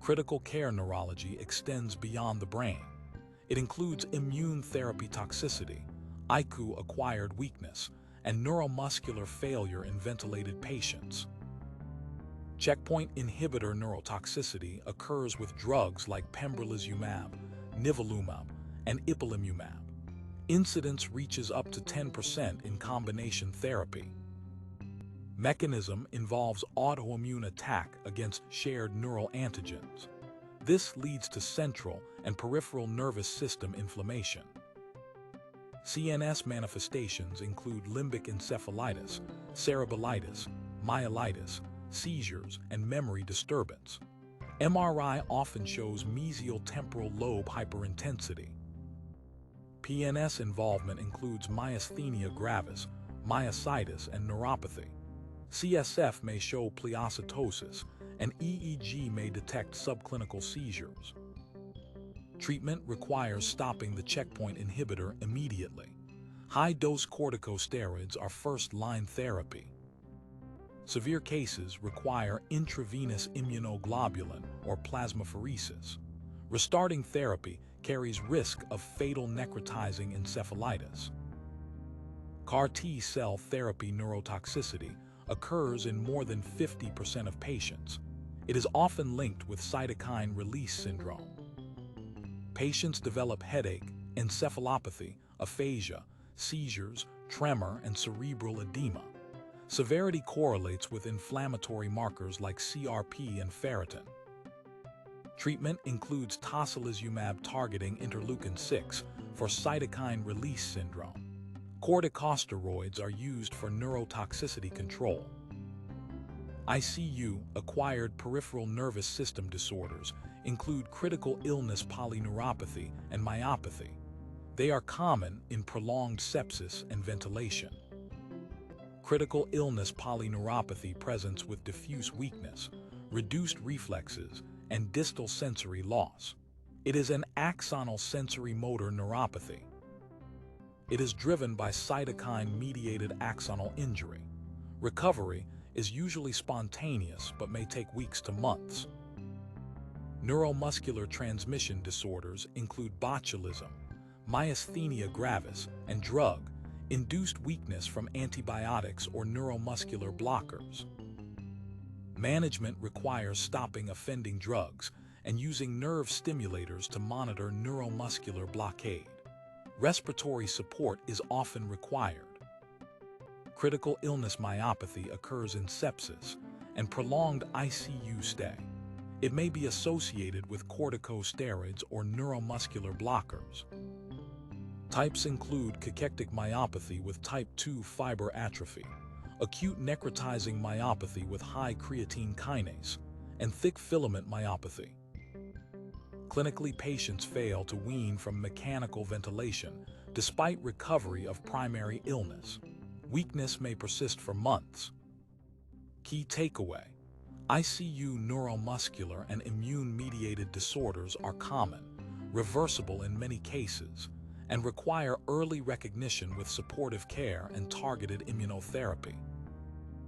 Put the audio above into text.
Critical care neurology extends beyond the brain. It includes immune therapy toxicity, ICU acquired weakness, and neuromuscular failure in ventilated patients. Checkpoint inhibitor neurotoxicity occurs with drugs like pembrolizumab, nivolumab, and ipilimumab. Incidence reaches up to 10% in combination therapy. Mechanism involves autoimmune attack against shared neural antigens. This leads to central and peripheral nervous system inflammation. CNS manifestations include limbic encephalitis, cereballitis, myelitis, seizures, and memory disturbance. MRI often shows mesial temporal lobe hyperintensity. PNS involvement includes myasthenia gravis, myositis, and neuropathy. CSF may show pleocytosis, and EEG may detect subclinical seizures. Treatment requires stopping the checkpoint inhibitor immediately. High-dose corticosteroids are first-line therapy. Severe cases require intravenous immunoglobulin or plasmapheresis. Restarting therapy carries risk of fatal necrotizing encephalitis. CAR T-cell therapy neurotoxicity occurs in more than 50% of patients. It is often linked with cytokine release syndrome. Patients develop headache, encephalopathy, aphasia, seizures, tremor, and cerebral edema. Severity correlates with inflammatory markers like CRP and ferritin. Treatment includes tocilizumab targeting interleukin-6 for cytokine release syndrome. Corticosteroids are used for neurotoxicity control. ICU acquired peripheral nervous system disorders include critical illness polyneuropathy and myopathy. They are common in prolonged sepsis and ventilation. Critical illness polyneuropathy presents with diffuse weakness, reduced reflexes, and distal sensory loss. It is an axonal sensory motor neuropathy. It is driven by cytokine-mediated axonal injury. Recovery is usually spontaneous but may take weeks to months. Neuromuscular transmission disorders include botulism, myasthenia gravis, and drug-induced weakness from antibiotics or neuromuscular blockers. Management requires stopping offending drugs and using nerve stimulators to monitor neuromuscular blockade. Respiratory support is often required. Critical illness myopathy occurs in sepsis and prolonged ICU stay. It may be associated with corticosteroids or neuromuscular blockers. Types include cachectic myopathy with type 2 fiber atrophy, acute necrotizing myopathy with high creatine kinase, and thick filament myopathy. Clinically, patients fail to wean from mechanical ventilation despite recovery of primary illness. Weakness may persist for months. Key takeaway: ICU neuromuscular and immune-mediated disorders are common, reversible in many cases, and require early recognition with supportive care and targeted immunotherapy.